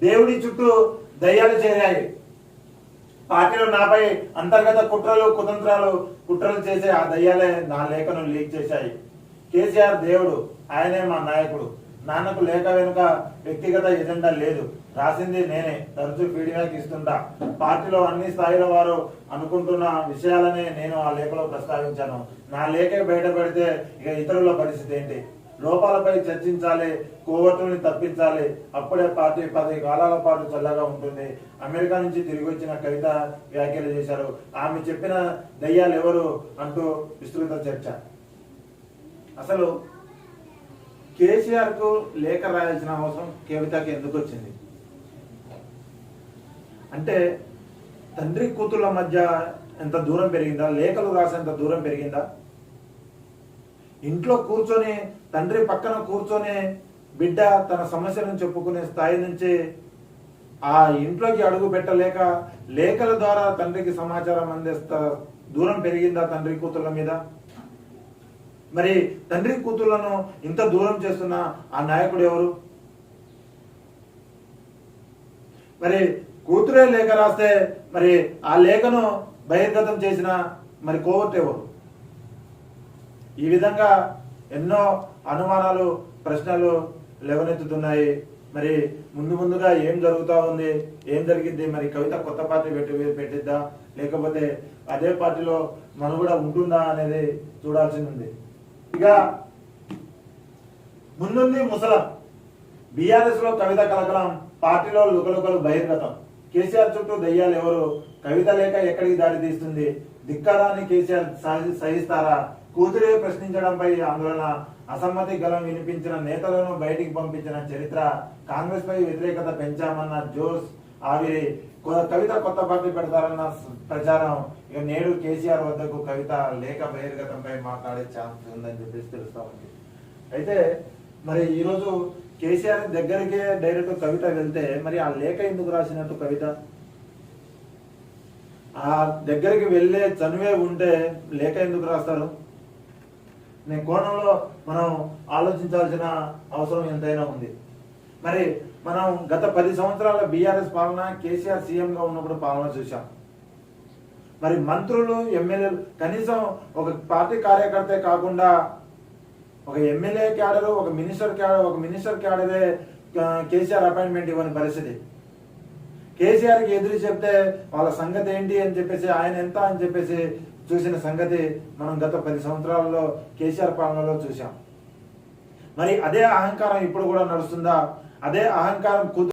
దేవుడి చుట్టూ దయ్యాలు చేరాయి. పార్టీలో నాపై అంతర్గత కుట్రలు చేసే ఆ దయ్యాలే నా లేఖను లీక్ చేశాయి. కేసీఆర్ దేవుడు, ఆయనే మా నాయకుడు. నాన్నకు లేఖ వెనుక వ్యక్తిగత ఎజెండా లేదు, రాసింది నేనే. తరచూ ఫీడ్బ్యాక్ ఇస్తుంటా. పార్టీలో అన్ని స్థాయిల వారు అనుకుంటున్న విషయాలనే నేను ఆ లేఖలో ప్రస్తావించాను. నా లేఖే బయటపడితే ఇక ఇతరుల పరిస్థితి ఏంటి? లోపాలపై చర్చించాలి, కోవట్టుని తప్పించాలి. అప్పుడే పార్టీ 10 కాలాల పాటు చల్లగా ఉంటుంది. అమెరికా నుంచి తిరిగి వచ్చిన కవిత వ్యాఖ్యలు చేశారు. ఆమె చెప్పిన దయ్యాలు ఎవరు అంటూ విస్తృత చర్చ. అసలు కేసీఆర్ కు లేఖ రాయాల్సిన అవసరం కవితకి ఎందుకు వచ్చింది అంటే, తండ్రి కూతుళ్ళ మధ్య ఎంత దూరం పెరిగిందా? లేఖలు రాసేంత దూరం పెరిగిందా? ఇంట్లో కూర్చొని, తండ్రి పక్కన కూర్చొని బిడ్డ తన సమస్యలను చెప్పుకునే స్థాయి నుంచి ఆ ఇంట్లోకి అడుగు పెట్టలేక లేఖల ద్వారా తండ్రికి సమాచారం అందిస్తా దూరం పెరిగిందా తండ్రి కూతుళ్ళ మీద? మరి తండ్రి కూతుళ్లను ఇంత దూరం చేస్తున్న ఆ నాయకుడు ఎవరు? మరి కూతురే లేఖ రాస్తే మరి ఆ లేఖను బహిర్గతం చేసిన మరి కోవట్ ఎవరు? ఈ విధంగా ఎన్నో అనుమానాలు, ప్రశ్నలు లేవనెత్తుతున్నాయి. మరి ముందుగా ఏం జరుగుతా ఉంది, ఏం జరిగింది? మరి కవిత కొత్త పార్టీ పెట్టిద్దా, లేకపోతే అదే పార్టీలో మనుగడ ఉంటుందా అనేది చూడాల్సి ఉంది. ఇక ముందుంది ముసలం. బీఆర్ఎస్ లో కవిత కలకలం, పార్టీలో లుకలుకలు బహిర్గతం. కేసీఆర్ చుట్టూ దయ్యాలు ఎవరు? కవిత లేక ఎక్కడికి దారి తీస్తుంది? ధిక్కారాన్ని కేసీఆర్ సహిస్తారా? కూతురే ప్రశ్నించడంపై ఆందోళన, అసమ్మతి గలం వినిపించిన నేతలను బయటికి పంపించిన చరిత్ర, కాంగ్రెస్ పై వ్యతిరేకత పెంచామన్న జోస్ ఆవిరి, కవిత కొత్త పార్టీ పెడతారన్న ప్రచారం. ఇక నేడు కేసీఆర్ వద్దకు కవిత లేఖ బహిర్గతంపై మాట్లాడే ఛాన్స్ ఉందని చెప్పేసి తెలుస్తా ఉంది. అయితే మరి ఈరోజు కేసీఆర్ దగ్గరికే డైరెక్ట్ కవిత వెళ్తే మరి ఆ లేఖ ఎందుకు రాసినట్టు కవిత? ఆ దగ్గరికి వెళ్ళే చనువే ఉంటే లేఖ ఎందుకు రాస్తారు? నేను కోణంలో మనం ఆలోచించాల్సిన అవసరం ఎంతైనా ఉంది. మరి మనం గత 10 సంవత్సరాల బీఆర్ఎస్ పాలన, కేసీఆర్ సీఎంగా ఉన్నప్పుడు పాలన చూసాం. మరి మంత్రులు, ఎమ్మెల్యేలు, కనీసం ఒక పార్టీ కార్యకర్తే కాకుండా ఒక ఎమ్మెల్యే క్యాడరు, ఒక మినిస్టర్ క్యాడరే కేసీఆర్ అపాయింట్మెంట్ ఇవ్వని పరిస్థితి. కేసీఆర్కి ఎదురు చెప్తే వాళ్ళ సంగతి ఏంటి అని చెప్పేసి, ఆయన ఎంత అని చెప్పేసి చూసిన సంగతి మనం గత 10 సంవత్సరాలలో కేసీఆర్ పాలనలో చూసాం. మరి అదే అహంకారం ఇప్పుడు కూడా నడుస్తుందా? అదే అహంకారం